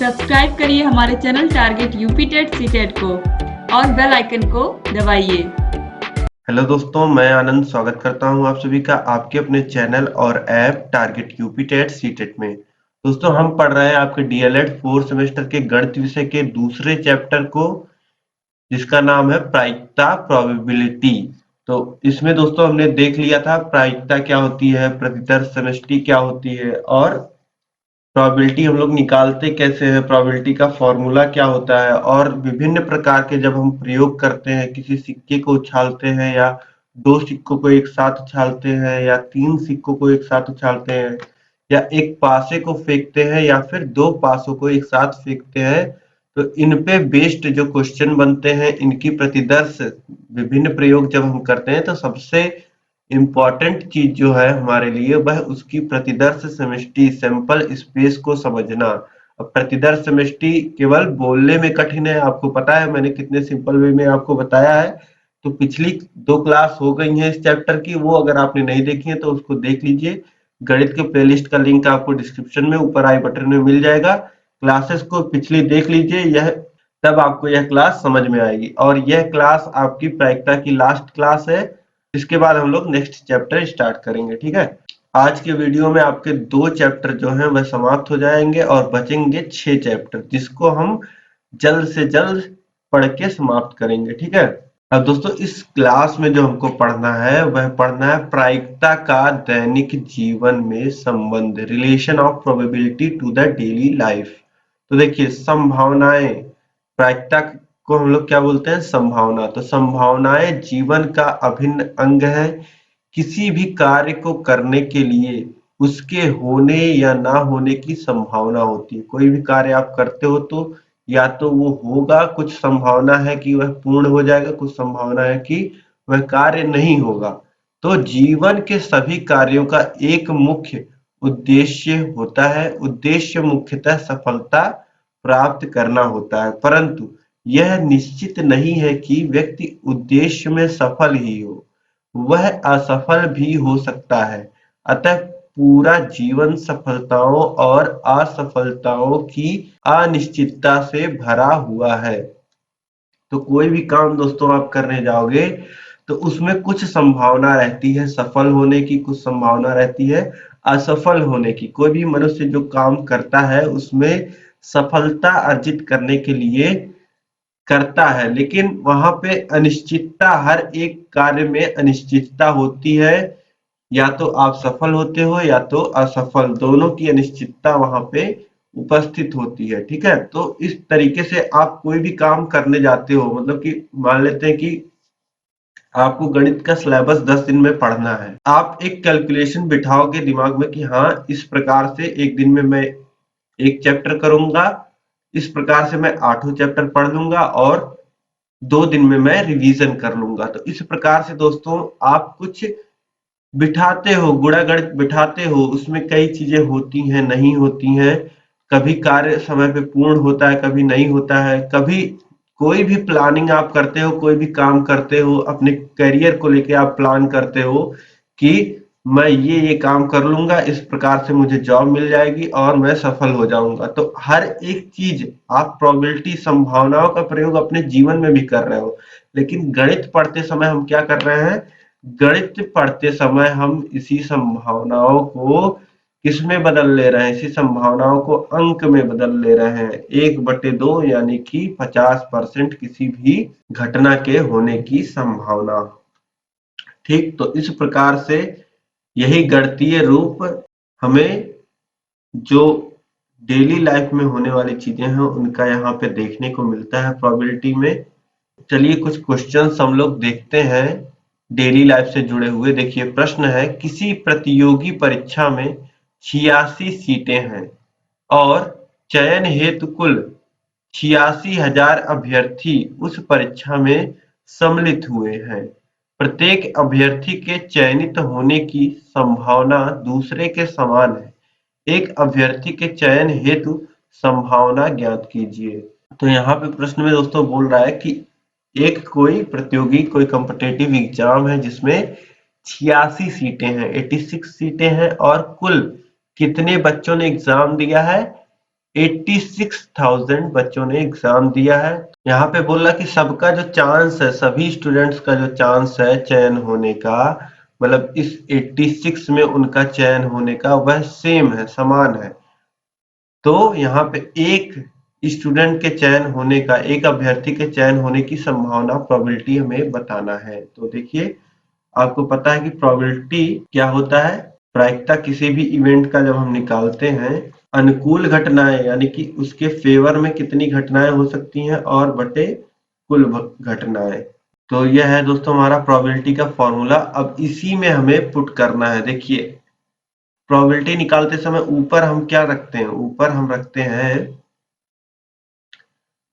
Subscribe करिए हमारे channel target UP TET CTET को और बेल आइकन को दबाइए। हेलो दोस्तों, मैं आनंद स्वागत करता हूं आप सभी का आपके अपने चैनल और app target UP TET CTET में। दोस्तों, हम पढ़ रहे हैं आपके डीएलएड 4 सेमेस्टर के गणित विषय के दूसरे चैप्टर को, जिसका नाम है प्रायिकता प्रोबेबिलिटी। तो इसमें दोस्तों हमने देख लिया था प्रायिकता क्या होती है, प्रतिदर्श समष्टि क्या होती है और प्रोबेबिलिटी हम लोग निकालते कैसे हैं, प्रोबेबिलिटी का फॉर्मूला क्या होता है और विभिन्न प्रकार के जब हम प्रयोग करते हैं, किसी सिक्के को उछालते हैं या 2 सिक्कों को एक साथ उछालते हैं या 3 सिक्कों को एक साथ उछालते हैं या एक पासे को फेंकते हैं या फिर 2 पासों को एक साथ फेंकते हैं, तो इन पे बेस्ड जो क्वेश्चन बनते हैं, इनकी प्रतिदर्श विभिन्न प्रयोग जब हम करते हैं तो सबसे इम्पोर्टेंट चीज जो है हमारे लिए वह उसकी प्रतिदर्श समष्टि सैंपल स्पेस को समझना। अब प्रतिदर्श समष्टि केवल बोलने में कठिन है, आपको पता है मैंने कितने सिंपल वे में आपको बताया है। तो पिछली 2 क्लास हो गई हैं इस चैप्टर की, वो अगर आपने नहीं देखी है तो उसको देख लीजिए। गणित के प्लेलिस्ट का लिंक आपको डिस्क्रिप्शन में ऊपर आई बटन में मिल जाएगा। क्लासेस को पिछली देख लीजिए, यह तब आपको यह क्लास समझ में आएगी और यह क्लास आपकी प्रायिकता की लास्ट क्लास है। इसके बाद हम लोग नेक्स्ट चैप्टर स्टार्ट करेंगे, ठीक है। आज के वीडियो में आपके 2 चैप्टर जो हैं वह समाप्त हो जाएंगे और बचेंगे 6 चैप्टर, जिसको हम जल्द से जल्द पढ़ के समाप्त करेंगे, ठीक है। अब दोस्तों, इस क्लास में जो हमको पढ़ना है वह पढ़ना है प्रायिकता का दैनिक जीवन में संबंध, relation of probability to the daily life. तो देखिए, संभावनाएं, प्रायिकता को हम लोग क्या बोलते हैं, संभावना। तो संभावनाएं जीवन का अभिन्न अंग है। किसी भी कार्य को करने के लिए उसके होने या ना होने की संभावना होती है। कोई भी कार्य आप करते हो तो या तो वो होगा, कुछ संभावना है कि वह पूर्ण हो जाएगा, कुछ संभावना है कि वह कार्य नहीं होगा। तो जीवन के सभी कार्यों का एक मुख्य उद्देश्य होता है। उद्देश्य मुख्यतः सफलता प्राप्त करना होता है, परंतु यह निश्चित नहीं है कि व्यक्ति उद्देश्य में सफल ही हो, वह असफल भी हो सकता है। अतः पूरा जीवन सफलताओं और असफलताओं की अनिश्चितता से भरा हुआ है। तो कोई भी काम दोस्तों आप करने जाओगे तो उसमें कुछ संभावना रहती है सफल होने की, कुछ संभावना रहती है असफल होने की। कोई भी मनुष्य जो काम करता है उसमें सफलता अर्जित करने के लिए करता है, लेकिन वहां पे अनिश्चितता, हर एक कार्य में अनिश्चितता होती है। या तो आप सफल होते हो या तो असफल, दोनों की अनिश्चितता वहां पे उपस्थित होती है, ठीक है। तो इस तरीके से आप कोई भी काम करने जाते हो, मतलब कि मान लेते हैं कि आपको गणित का सिलेबस 10 दिन में पढ़ना है। आप एक कैलकुलेशन बिठाओगे दिमाग में कि हाँ, इस प्रकार से एक दिन में मैं एक चैप्टर करूंगा, इस प्रकार से मैं 8 चैप्टर पढ़ लूंगा और 2 दिन में मैं रिवीजन कर लूंगा। तो इस प्रकार से दोस्तों आप कुछ बिठाते हो, गुणा गणित बिठाते हो, उसमें कई चीजें होती हैं, नहीं होती हैं। कभी कार्य समय पे पूर्ण होता है, कभी नहीं होता है। कभी कोई भी प्लानिंग आप करते हो, कोई भी काम करते हो, अपने करियर को लेके आप प्लान करते हो कि मैं ये काम कर लूंगा, इस प्रकार से मुझे जॉब मिल जाएगी और मैं सफल हो जाऊंगा। तो हर एक चीज आप प्रोबेबिलिटी, संभावनाओं का प्रयोग अपने जीवन में भी कर रहे हो, लेकिन गणित पढ़ते समय हम क्या कर रहे हैं, गणित पढ़ते समय हम इसी संभावनाओं को किसमें बदल ले रहे हैं, इसी संभावनाओं को अंक में बदल ले रहे हैं। 1/2 यानी कि 50% किसी भी घटना के होने की संभावना, ठीक। तो इस प्रकार से यही गणितीय रूप हमें जो डेली लाइफ में होने वाली चीजें हैं उनका यहाँ पे देखने को मिलता है प्रोबेबिलिटी में। चलिए कुछ क्वेश्चंस हम लोग देखते हैं डेली लाइफ से जुड़े हुए। देखिए, प्रश्न है, किसी प्रतियोगी परीक्षा में 86 सीटें हैं और चयन हेतु कुल 86,000 अभ्यर्थी उस परीक्षा में सम्मिलित हुए हैं। प्रत्येक अभ्यर्थी के चयनित होने की संभावना दूसरे के समान है। एक अभ्यर्थी के चयन हेतु संभावना ज्ञात कीजिए। तो यहाँ पे प्रश्न में दोस्तों बोल रहा है कि एक कोई प्रतियोगी, कोई कॉम्पिटिटिव एग्जाम है जिसमें 86 सीटें हैं, 86 सीटें हैं और कुल कितने बच्चों ने एग्जाम दिया है, 86,000 बच्चों ने एग्जाम दिया है। यहाँ पे बोल रहा कि सबका जो चांस है, सभी स्टूडेंट्स का जो चांस है चयन होने का, मतलब इस 86 में उनका चयन होने का वह सेम है, समान है। तो यहाँ पे एक स्टूडेंट के चयन होने का, एक अभ्यर्थी के चयन होने की संभावना, प्रोबेबिलिटी हमें बताना है। तो देखिए, आपको पता है कि प्रोबेबिलिटी क्या होता है। प्रायिकता किसी भी इवेंट का जब हम निकालते हैं, अनुकूल घटनाएं यानी कि उसके फेवर में कितनी घटनाएं हो सकती हैं और बटे कुल घटनाएं। तो यह है दोस्तों हमारा प्रोबेबिलिटी का फॉर्मूला। अब इसी में हमें पुट करना है। देखिए, प्रोबेबिलिटी निकालते समय ऊपर हम क्या रखते हैं, ऊपर हम रखते हैं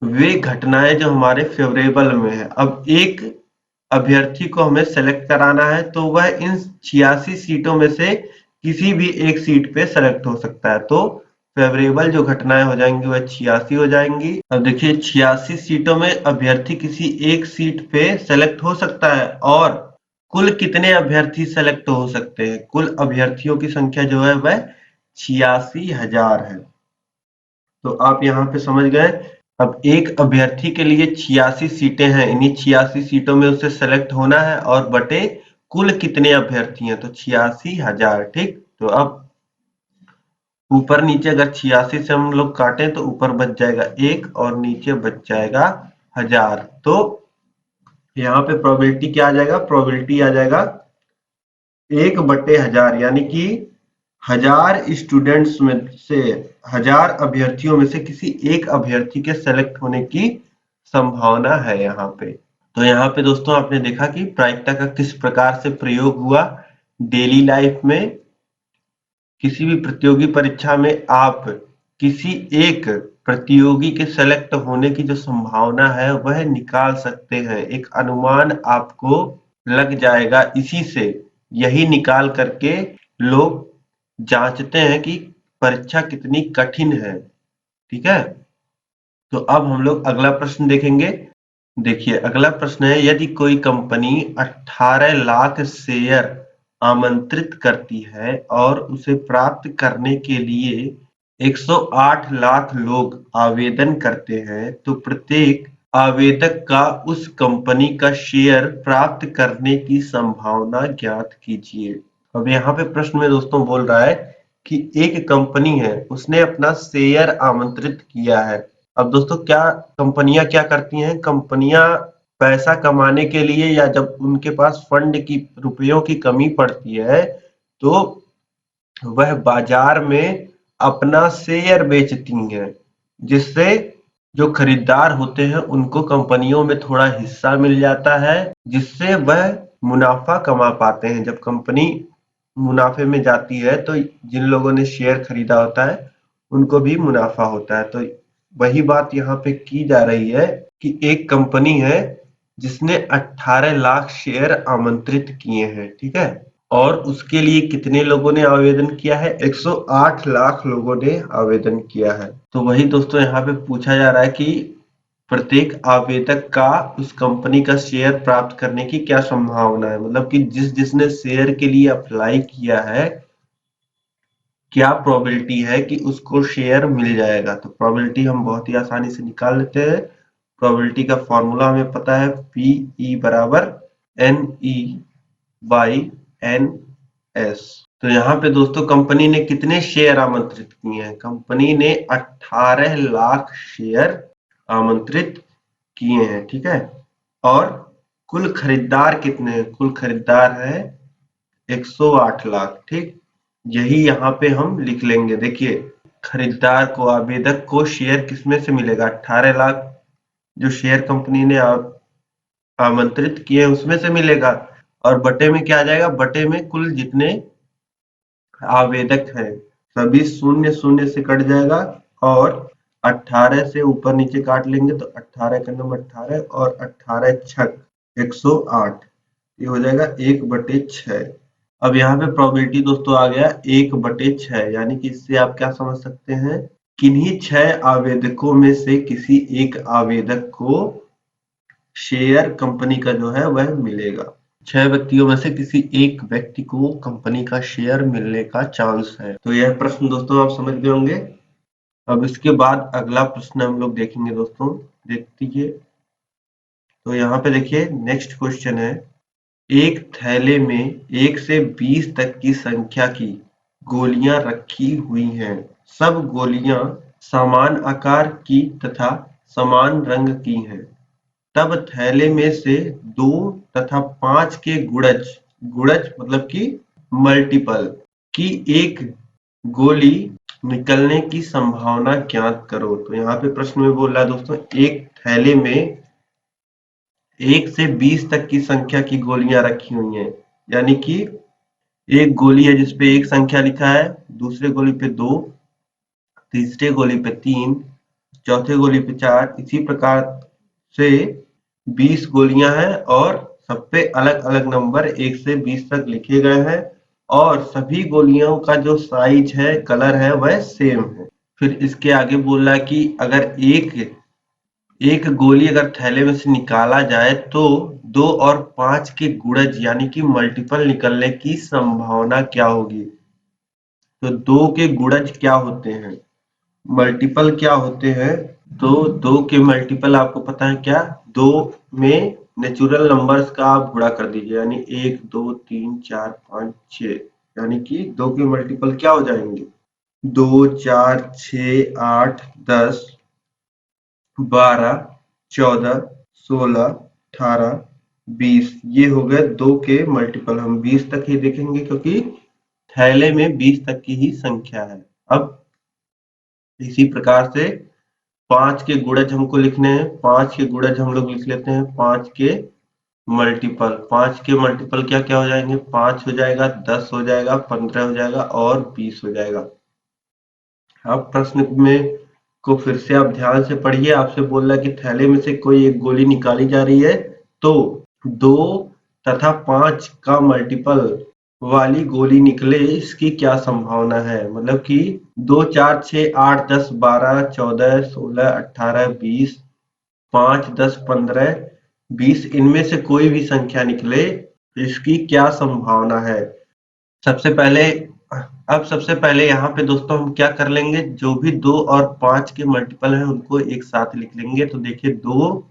वे घटनाएं जो हमारे फेवरेबल में है। अब एक अभ्यर्थी को हमें सेलेक्ट कराना है, तो वह इन 86 सीटों में से किसी भी एक सीट पे सेलेक्ट हो सकता है। तो फेवरेबल जो घटनाएं हो जाएंगी वह 86 हो जाएंगी। अब देखिए, 86 सीटों में अभ्यर्थी किसी एक सीट पे सेलेक्ट हो सकता है, और कुल कितने अभ्यर्थी सेलेक्ट हो सकते हैं, कुल अभ्यर्थियों की संख्या जो है वह 86,000 है। तो आप यहाँ पे समझ गए। अब एक अभ्यर्थी के लिए 86 सीटें हैं, इन्हीं 86 सीटों में उसे सेलेक्ट होना है, और बटे कुल कितने अभ्यर्थी हैं, तो 86,000। ठीक, तो अब ऊपर नीचे अगर 86 से हम लोग काटें तो ऊपर बच जाएगा 1 और नीचे बच जाएगा 1000। तो यहाँ पे प्रोबेबिलिटी क्या आ जाएगा, प्रोबेबिलिटी आ जाएगा 1/1000, यानी कि 1000 स्टूडेंट्स में से, 1000 अभ्यर्थियों में से किसी एक अभ्यर्थी के सेलेक्ट होने की संभावना है यहाँ पे। तो यहाँ पे दोस्तों आपने देखा कि प्रायिकता का किस प्रकार से प्रयोग हुआ डेली लाइफ में। किसी भी प्रतियोगी परीक्षा में आप किसी एक प्रतियोगी के सेलेक्ट होने की जो संभावना है वह निकाल सकते हैं। एक अनुमान आपको लग जाएगा इसी से। यही निकाल करके लोग जांचते हैं कि परीक्षा कितनी कठिन है। ठीक है, तो अब हम लोग अगला प्रश्न देखेंगे। देखिए, अगला प्रश्न है, यदि कोई कंपनी 18 लाख शेयर आमंत्रित करती है और उसे प्राप्त करने के लिए 108 लाख लोग आवेदन करते हैं, तो प्रत्येक आवेदक का उस कंपनी का शेयर प्राप्त करने की संभावना ज्ञात कीजिए। अब यहाँ पे प्रश्न में दोस्तों बोल रहा है कि एक कंपनी है, उसने अपना शेयर आमंत्रित किया है। अब दोस्तों क्या कंपनियां क्या करती हैं, कंपनियां पैसा कमाने के लिए, या जब उनके पास फंड की, रुपयों की कमी पड़ती है, तो वह बाजार में अपना शेयर बेचती हैं, जिससे जो खरीदार होते हैं उनको कंपनियों में थोड़ा हिस्सा मिल जाता है, जिससे वह मुनाफा कमा पाते हैं। जब कंपनी मुनाफे में जाती है तो जिन लोगों ने शेयर खरीदा होता है उनको भी मुनाफा होता है। तो वही बात यहाँ पे की जा रही है कि एक कंपनी है जिसने 18 लाख शेयर आमंत्रित किए हैं, ठीक है, और उसके लिए कितने लोगों ने आवेदन किया है, 108 लाख लोगों ने आवेदन किया है। तो वही दोस्तों यहाँ पे पूछा जा रहा है कि प्रत्येक आवेदक का उस कंपनी का शेयर प्राप्त करने की क्या संभावना है, मतलब कि जिसने शेयर के लिए अप्लाई किया है, क्या प्रोबेबिलिटी है कि उसको शेयर मिल जाएगा। तो प्रोबेबिलिटी हम बहुत ही आसानी से निकाल लेते हैं। प्रोबेबिलिटी का फॉर्मूला हमें पता है, PE बराबर NE/NS। तो यहाँ पे दोस्तों कंपनी ने कितने शेयर आमंत्रित किए हैं, कंपनी ने 18 लाख शेयर आमंत्रित किए हैं, ठीक है, और कुल खरीदार कितने हैं, कुल खरीदार है 108 लाख। ठीक, यही यहाँ पे हम लिख लेंगे। देखिए, खरीदार को, आवेदक को शेयर किसमें से मिलेगा, 18 लाख जो शेयर कंपनी ने आमंत्रित किए उसमें से मिलेगा, और बटे में क्या आ जाएगा, बटे में कुल जितने आवेदक हैं सभी शून्य शून्य से कट जाएगा, और 18 से ऊपर नीचे काट लेंगे तो 18 का नंबर 18 और 18 छक 108, ये हो जाएगा 1/6। अब यहाँ पे प्रोबेबिलिटी दोस्तों आ गया 1/6, यानी कि इससे आप क्या समझ सकते हैं, किन्हीं 6 आवेदकों में से किसी एक आवेदक को शेयर कंपनी का जो है वह मिलेगा। 6 व्यक्तियों में से किसी एक व्यक्ति को कंपनी का शेयर मिलने का चांस है। तो यह प्रश्न दोस्तों आप समझ गए होंगे। अब इसके बाद अगला प्रश्न हम लोग देखेंगे दोस्तों, देख लीजिए। तो यहाँ पे देखिए नेक्स्ट क्वेश्चन है, एक थैले में 1 से 20 तक की संख्या की गोलियां रखी हुई हैं। सब गोलियां समान आकार की तथा समान रंग की हैं। तब थैले में से 2 तथा 5 के गुणज गुणज मतलब कि मल्टीपल की एक गोली निकलने की संभावना ज्ञात करो। तो यहाँ पे प्रश्न में बोल रहा है दोस्तों, एक थैले में 1 से 20 तक की संख्या की गोलियां रखी हुई हैं, यानी कि एक गोली है जिसपे एक संख्या लिखा है, दूसरे गोली पे 2, तीसरे गोली पे 3, चौथे गोली पे 4, इसी प्रकार से 20 गोलियां हैं और सब पे अलग अलग नंबर 1 से 20 तक लिखे गए हैं और सभी गोलियों का जो साइज है, कलर है, वह सेम है। फिर इसके आगे बोल रहा है कि अगर एक गोली अगर थैले में से निकाला जाए तो 2 और 5 के गुणज यानी कि मल्टीपल निकलने की संभावना क्या होगी। तो 2 के गुणज क्या होते हैं, मल्टीपल क्या होते हैं। तो 2 के मल्टीपल आपको पता है क्या, 2 में नेचुरल नंबर्स का आप गुणा कर दीजिए, यानी 1 2 3 4 5 6, यानी कि 2 के मल्टीपल क्या हो जाएंगे, 2 4 6 8 10 12 14 16 18 20, ये हो गए 2 के मल्टीपल। हम 20 तक ही देखेंगे क्योंकि थैले में 20 तक की ही संख्या है। अब इसी प्रकार से 5 के गुणज हमको लिखने हैं, 5 के गुणज हम लोग लिख लेते हैं, 5 के मल्टीपल। 5 के मल्टीपल क्या क्या हो जाएंगे, 5 हो जाएगा, 10 हो जाएगा, 15 हो जाएगा और 20 हो जाएगा। अब प्रश्न में को फिर से आप ध्यान से पढ़िए, आपसे बोल रहा है कि थैले में से कोई एक गोली निकाली जा रही है, तो 2 तथा 5 का मल्टीपल वाली गोली निकले, इसकी क्या संभावना है। मतलब कि 2 4 6 8 10 12 14 16 18 20, 5 10 15 20, इनमें से कोई भी संख्या निकले, इसकी क्या संभावना है। सबसे पहले सबसे पहले यहाँ पे दोस्तों हम क्या कर लेंगे, जो भी 2 और 5 के मल्टीपल हैं उनको एक साथ लिख लेंगे। तो देखिए 2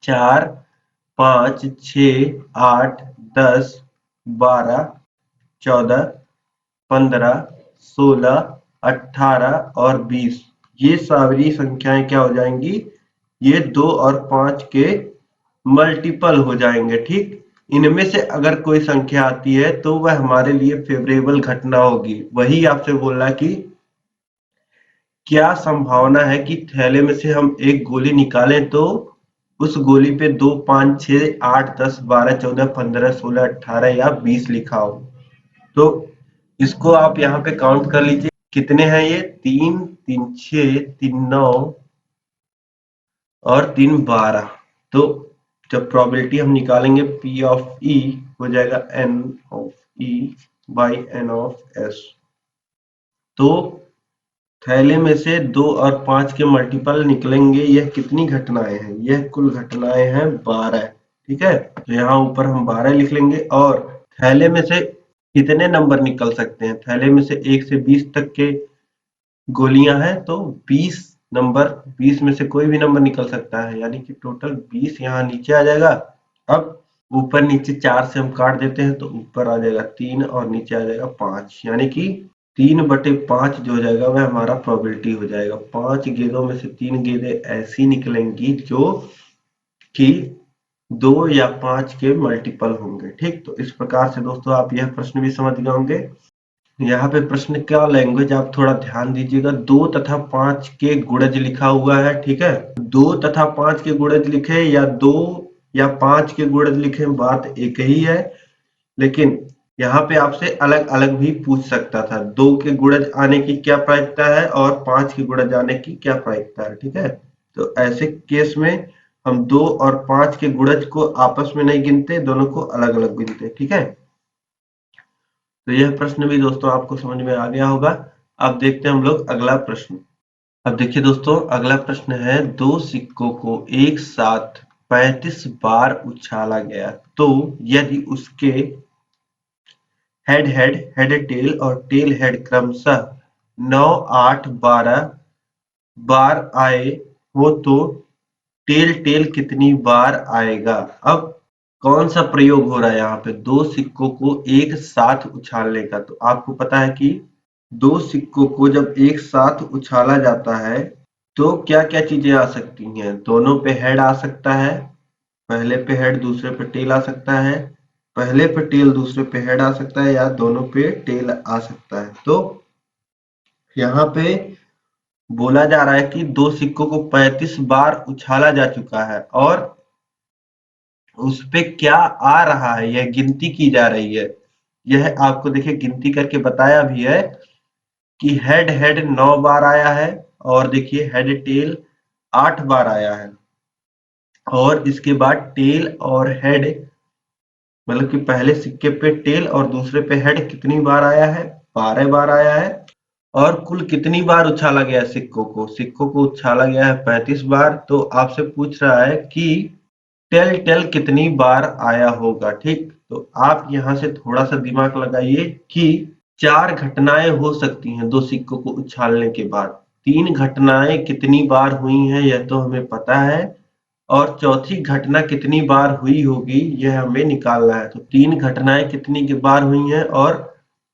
4 5 6 8 10 12 14 15 16 18 और 20, ये सारी संख्याएं क्या हो जाएंगी, ये 2 और 5 के मल्टीपल हो जाएंगे। ठीक, इनमें से अगर कोई संख्या आती है तो वह हमारे लिए फेवरेबल घटना होगी। वही आपसे बोल रहा है कि क्या संभावना है कि थैले में से हम एक गोली निकालें तो उस गोली पे 2 5 6 8 10 12 14 15 16 18 या 20 लिखा हो। तो इसको आप यहाँ पे काउंट कर लीजिए, कितने हैं ये, 3 3 6 3 9 और 3 12। तो जब प्रोबेबिलिटी हम निकालेंगे P ऑफ E हो जाएगा N of E by N of S। तो थैले में से 2 और 5 के मल्टीपल निकलेंगे। यह कितनी घटनाएं हैं, यह कुल घटनाएं हैं 12। ठीक है, तो यहाँ ऊपर हम 12 लिख लेंगे। और थैले में से कितने नंबर निकल सकते हैं, थैले में से 1 से 20 तक के गोलियां हैं, तो 20 नंबर, 20 में से कोई भी नंबर निकल सकता है, यानी कि टोटल 20 यहाँ नीचे आ जाएगा। अब ऊपर नीचे 4 से हम काट देते हैं तो ऊपर आ जाएगा 3 और नीचे आ जाएगा 5, यानी कि 3/5 जो हो जाएगा वह हमारा प्रोबेबिलिटी हो जाएगा। 5 गेंदों में से 3 गेंदें ऐसी निकलेंगी जो कि 2 या 5 के मल्टीपल होंगे। ठीक, तो इस प्रकार से दोस्तों आप यह प्रश्न भी समझ गए होंगे। यहाँ पे प्रश्न का लैंग्वेज आप थोड़ा ध्यान दीजिएगा, 2 तथा 5 के गुणज लिखा हुआ है। ठीक है, 2 तथा 5 के गुणज लिखे या 2 या 5 के गुणज लिखे, बात एक ही है, लेकिन यहाँ पे आपसे अलग अलग भी पूछ सकता था, 2 के गुणज आने की क्या प्रायिकता है और 5 के गुणज आने की क्या प्रायिकता है। ठीक है, तो ऐसे केस में हम 2 और 5 के गुणज को आपस में नहीं गिनते, दोनों को अलग अलग गिनते। ठीक है, तो यह प्रश्न भी दोस्तों आपको समझ में आ गया होगा। अब देखते हैं हम लोग अगला प्रश्न। अब देखिए दोस्तों, अगला प्रश्न है, 2 सिक्कों को एक साथ 35 बार उछाला गया, तो यदि उसके हेड हेड, हेड टेल और टेल हेड क्रमशः 9, 8, 12 बार आए हो तो टेल टेल कितनी बार आएगा। अब कौन सा प्रयोग हो रहा है यहाँ पे, दो सिक्कों को एक साथ उछालने का। तो आपको पता है कि दो सिक्कों को जब एक साथ उछाला जाता है तो क्या क्या चीजें आ सकती हैं। दोनों पे हेड आ सकता है, पहले पे हेड दूसरे पे टेल आ सकता है, पहले पे टेल दूसरे पे हेड आ सकता है, या दोनों पे टेल आ सकता है। तो यहाँ पे बोला जा रहा है कि दो सिक्कों को 35 बार उछाला जा चुका है और उस पे क्या आ रहा है यह गिनती की जा रही है। यह आपको देखिए गिनती करके बताया भी है कि हेड हेड 9 बार आया है और देखिए हेड टेल 8 बार आया है, और इसके बाद टेल और हेड मतलब कि पहले सिक्के पे टेल और दूसरे पे हेड कितनी बार आया है, 12 बार आया है। और कुल कितनी बार उछाला गया है सिक्कों को उछाला गया है 35 बार। तो आपसे पूछ रहा है कि टेल टेल कितनी बार आया होगा। ठीक, तो आप यहाँ से थोड़ा सा दिमाग लगाइए कि 4 घटनाएं हो सकती हैं दो सिक्कों को उछालने के बाद। 3 घटनाएं कितनी बार हुई हैं यह तो हमें पता है, और चौथी घटना कितनी बार हुई होगी यह हमें निकालना है। तो 3 घटनाएं कितनी की बार हुई हैं और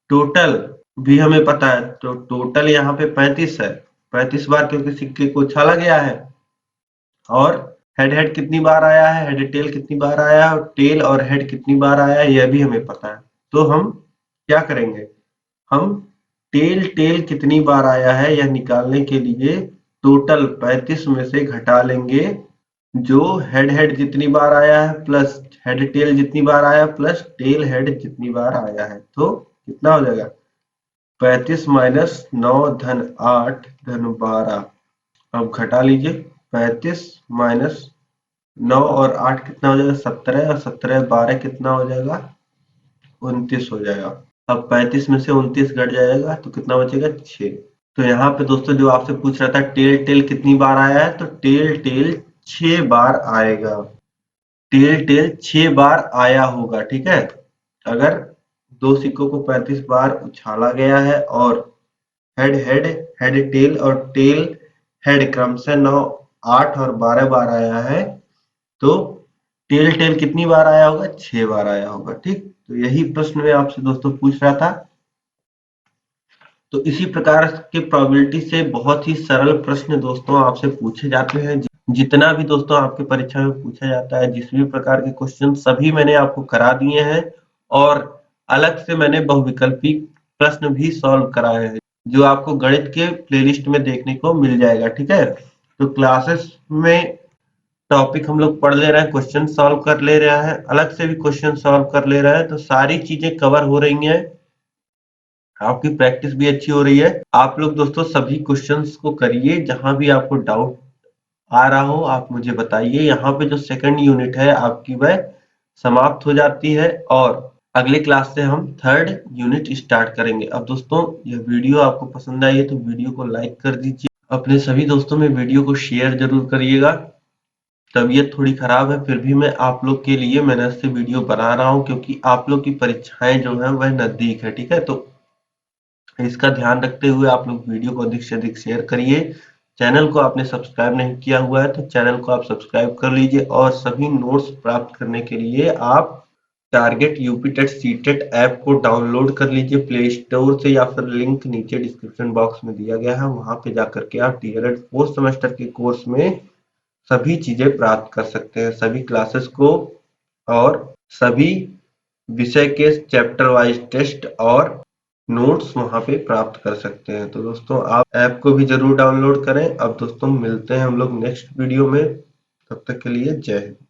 टोटल भी हमें पता है। तो टोटल यहाँ पे 35 है, 35 बार क्योंकि सिक्के को उछाला गया है। और हेड हेड कितनी बार आया है, हेड टेल कितनी बार आया है, और टेल और हेड कितनी बार आया है यह भी हमें पता है। तो हम क्या करेंगे, हम टेल टेल कितनी बार आया है यह निकालने के लिए टोटल 35 में से घटा लेंगे जो हेड हेड जितनी बार आया है प्लस हेड टेल जितनी बार आया प्लस टेल हेड जितनी बार आया है। तो कितना हो जाएगा, 35 माइनस 9 धन 8 धन 12। अब घटा लीजिए, 35 माइनस 9 और 8 कितना हो जाएगा, 17, और 17 12 कितना हो जाएगा, 29 हो जाएगा। अब 35 में से 29 घट जाएगा तो कितना बचेगा, 6। तो यहाँ पे दोस्तों जो आपसे पूछ रहा था टेल टेल कितनी बार आया है, तो टेल टेल 6 बार आएगा। टेल टेल 6 बार आया होगा। ठीक है, अगर दो सिक्कों को 35 बार उछाला गया है और हेड हेड हेड टेल और टेल हेड क्रमशः 9, 8 और 12 बार आया है, तो टेल टेल कितनी बार आया होगा, 6 बार आया होगा। ठीक, तो यही प्रश्न मैं आपसे दोस्तों पूछ रहा था। तो इसी प्रकार के प्रोबेबिलिटी से बहुत ही सरल प्रश्न दोस्तों आपसे पूछे जाते हैं। जितना भी दोस्तों आपके परीक्षा में पूछा जाता है, जिस भी प्रकार के क्वेश्चन सभी मैंने आपको करा दिए हैं, और अलग से मैंने बहुविकल्पी प्रश्न भी सॉल्व कराए हैं जो आपको गणित के प्लेलिस्ट में देखने को मिल जाएगा। ठीक है, तो क्लासेस में टॉपिक हम लोग पढ़ ले रहे हैं, क्वेश्चन सॉल्व कर ले रहे हैं, अलग से भी क्वेश्चन सॉल्व कर ले रहे हैं, तो सारी चीजें कवर हो रही हैं, आपकी प्रैक्टिस भी अच्छी हो रही है। आप लोग दोस्तों सभी क्वेश्चंस को करिए, जहां भी आपको डाउट आ रहा हो आप मुझे बताइए। यहाँ पे जो सेकंड यूनिट है आपकी वह समाप्त हो जाती है और अगले क्लास से हम थर्ड यूनिट स्टार्ट करेंगे। अब दोस्तों यह वीडियो आपको पसंद आई है तो वीडियो को लाइक कर दीजिए, अपने सभी दोस्तों में वीडियो को शेयर जरूर करिएगा। तबीयत थोड़ी खराब है फिर भी मैं आप लोग के लिए मेहनत से वीडियो बना रहा हूँ, क्योंकि आप लोग की परीक्षाएं जो है वह नजदीक है। ठीक है, तो इसका ध्यान रखते हुए आप लोग वीडियो को अधिक से अधिक शेयर करिए। चैनल को आपने सब्सक्राइब नहीं किया हुआ है तो चैनल को आप सब्सक्राइब कर लीजिए, और सभी नोट्स प्राप्त करने के लिए आप target UP TET CTET app को डाउनलोड कर लीजिए प्ले स्टोर से, या फिर लिंक नीचे डिस्क्रिप्शन बॉक्स में दिया गया है, वहां पे जाकर के आप डीएलएड 4th सेमेस्टर के कोर्स में सभी चीजें प्राप्त कर सकते हैं, सभी क्लासेस को और सभी विषय के चैप्टर वाइज टेस्ट और नोट्स वहां पे प्राप्त कर सकते हैं। तो दोस्तों आप ऐप को भी जरूर डाउनलोड करें। अब दोस्तों मिलते हैं हम लोग नेक्स्ट वीडियो में, तब तक के लिए जय हिंद।